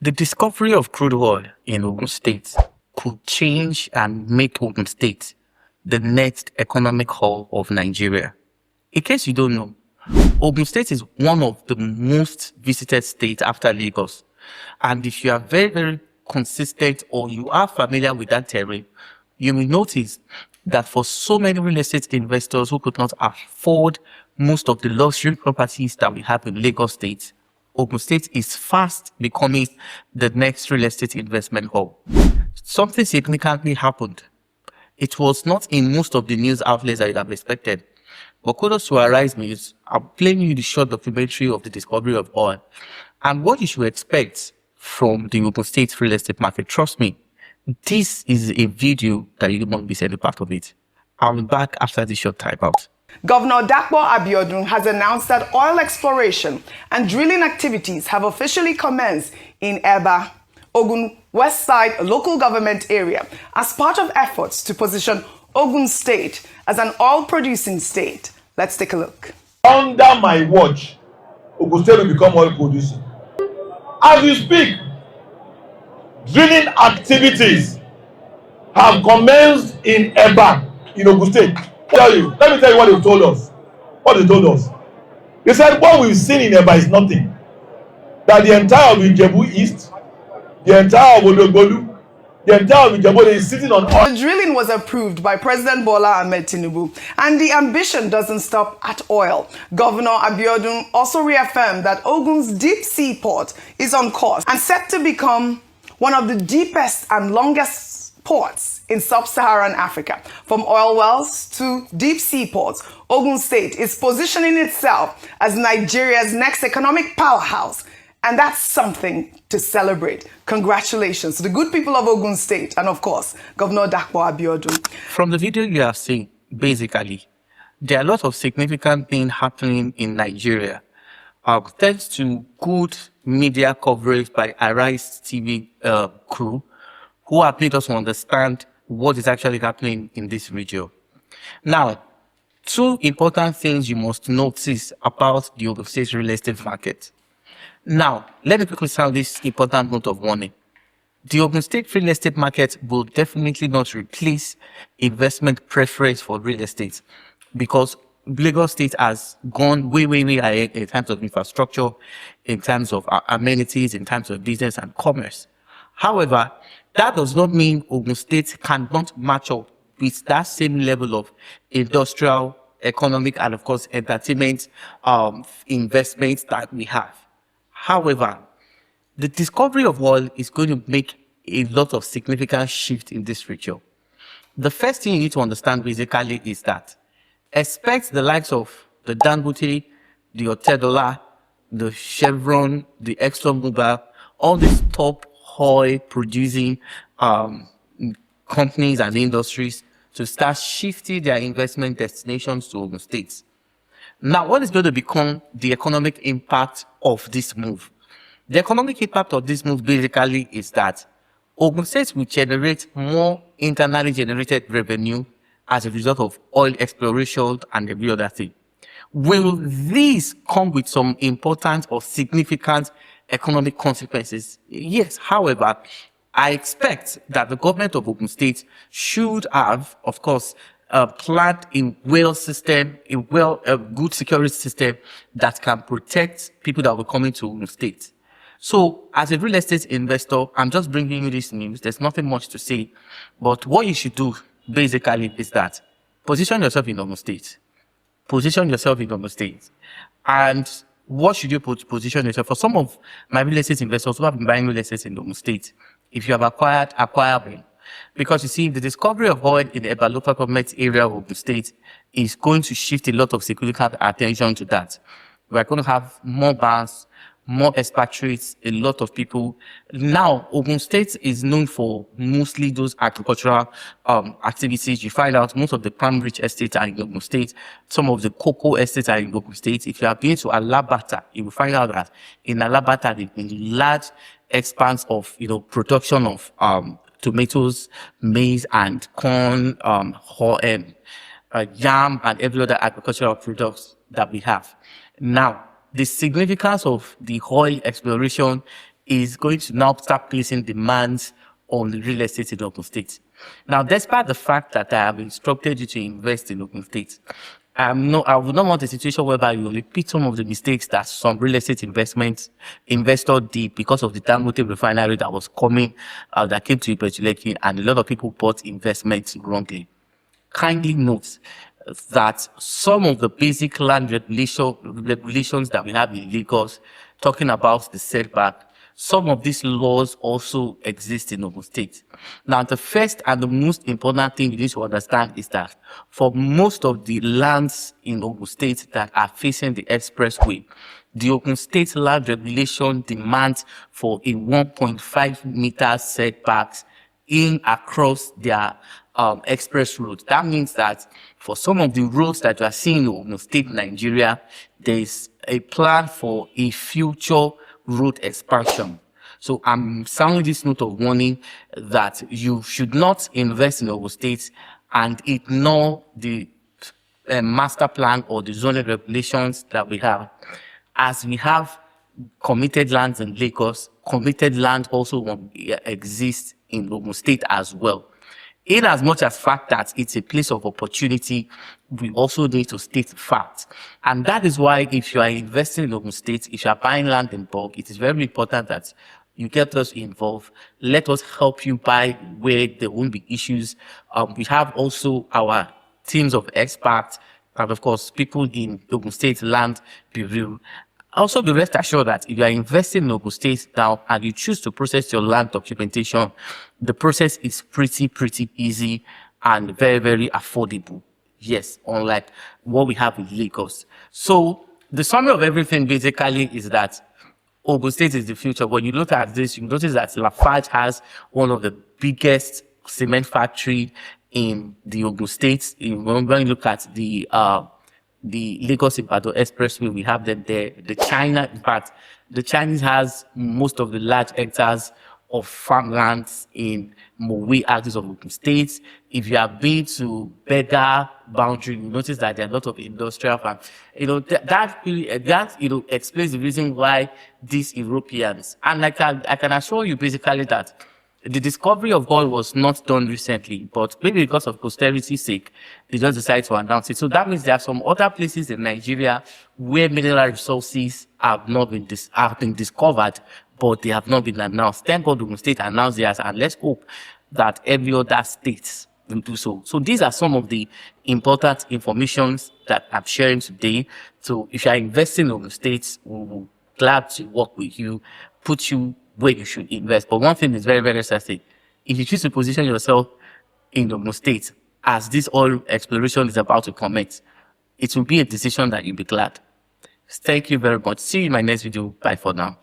The discovery of crude oil in Ogun State could change and make Ogun State the next economic hub of Nigeria. In case you don't know, Ogun State is one of the most visited states after Lagos. And if you are very, very consistent or you are familiar with that terrain, you will notice that for so many real estate investors who could not afford most of the luxury properties that we have in Lagos State, Ogun State is fast becoming the next real estate investment hub. Something significantly happened. It was not in most of the news outlets that you'd have expected. But kudos to Arise News, I'm playing you the short documentary of the discovery of oil and what you should expect from the Ogun State real estate market. Trust me, this is a video that you don't want to be any part of it. I'll be back after this short timeout. Governor Dakpo Abiodun has announced that oil exploration and drilling activities have officially commenced in Eba, Ogun West Side local government area as part of efforts to position Ogun State as an oil-producing state. Let's take a look. Under my watch, Ogun State will become oil producing. As we speak, drilling activities have commenced in Eba, in Ogun State. Let me tell you what they told us. What they told us. They said what we've seen in Eba is nothing. That the entire of Ijebu East, the entire of Odogbolu, the entire of Ijebu is sitting on oil. The drilling was approved by President Bola Ahmed Tinubu, and the ambition doesn't stop at oil. Governor Abiodun also reaffirmed that Ogun's deep sea port is on course and set to become one of the deepest and longest ports in sub-Saharan Africa. From oil wells to deep sea ports, Ogun State is positioning itself as Nigeria's next economic powerhouse. And that's something to celebrate. Congratulations to the good people of Ogun State and, of course, Governor Dakpo Abiodun. From the video you have seen, basically, there are a lot of significant things happening in Nigeria. Thanks to good media coverage by Arise TV crew, who have made us understand what is actually happening in this region. Now, two important things you must notice about the Ogun State real estate market. Now, let me quickly sound this important note of warning. The Ogun State real estate market will definitely not replace investment preference for real estate because Lagos State has gone way, way, way ahead in terms of infrastructure, in terms of amenities, in terms of business and commerce. However, that does not mean Ogun State cannot match up with that same level of industrial, economic, and of course, entertainment investments that we have. However, the discovery of oil is going to make a lot of significant shift in this region. The first thing you need to understand basically is that expect the likes of the Dangote, the Otedola, the Chevron, the ExxonMobil, all these top oil producing companies and industries to start shifting their investment destinations to Ogun State. Now, what is going to become the economic impact of this move? The economic impact of this move basically is that Ogun State will generate more internally generated revenue as a result of oil exploration and every other thing. Will these come with some important or significant economic consequences? Yes. However, I expect that the government of Ogun State should have, of course, planned a well system, a good security system that can protect people that will come into Ogun State. So, as a real estate investor, I'm just bringing you this news. There's nothing much to say, but what you should do basically is that position yourself in Ogun State. Position yourself in Ogun State, and what should you position yourself? For some of my real estate investors who have been buying real estate in Ogun State, if you have acquire one. Because you see, the discovery of oil in the Eba local government area of the state is going to shift a lot of significant attention to that. We're going to have more bars, more expatriates, a lot of people. Now, Ogun State is known for mostly those agricultural activities. You find out most of the palm rich estates are in Ogun State. Some of the cocoa estates are in Ogun State. If you have been to Alabata, you will find out that in Alabata, there's been large expanse of, production of tomatoes, maize, and corn, yam, and every other agricultural products that we have. Now, the significance of the oil exploration is going to now start placing demands on the real estate in Ogun State. Now, despite the fact that I have instructed you to invest in Ogun State, I would not want a situation whereby you repeat some of the mistakes that some real estate investor did because of the Dangote refinery that was coming, that came to Ibeju-Lekki, and a lot of people bought investments wrongly. Kindly note that some of the basic land regulations that we have in Lagos, talking about the setback, some of these laws also exist in Ogun State. Now, the first and the most important thing you need to understand is that for most of the lands in Ogun State that are facing the expressway, the Ogun State land regulation demands for a 1.5 meter setbacks in across their express roads. That means that for some of the roads that you are seeing in Ogun State, Nigeria, there is a plan for a future road expansion. So I'm sounding this note of warning that you should not invest in Ogun State and ignore the master plan or the zoning regulations that we have. As we have committed lands in Lagos, committed land also exists in Ogun State as well. In as much as fact that it's a place of opportunity, we also need to state facts. And that is why if you are investing in Ogun State, if you are buying land in bulk, it is very important that you get us involved. Let us help you buy where there won't be issues. We have also our teams of experts and of course people in Ogun State Land Bureau. Also, be rest assured that if you are investing in Ogun State now and you choose to process your land documentation, the process is pretty easy and very affordable. Yes, unlike what we have in Lagos. So the summary of everything basically is that Ogun State is the future. When you look at this, you notice that Lafarge has one of the biggest cement factory in the Ogun State. When you look at the Lagos-Ibadan Expressway, we have them there. The Chinese has most of the large hectares of farmlands in Mowe axis of Ogun State. If you have been to Bega boundary, you notice that there are a lot of industrial farms. That explains the reason why these Europeans, and I can assure you basically that the discovery of gold was not done recently, but maybe because of posterity's sake, they just decided to announce it. So that means there are some other places in Nigeria where mineral resources have been discovered, but they have not been announced. Thank God Ogun State announced theirs, and let's hope that every other state will do so. So these are some of the important informations that I'm sharing today. So if you are investing in Ogun State, we'll be glad to work with you, put you where you should invest. But one thing is very certain. If you choose to position yourself in Ogun State as this oil exploration is about to commence, it will be a decision that you'll be glad. Thank you very much. See you in my next video. Bye for now.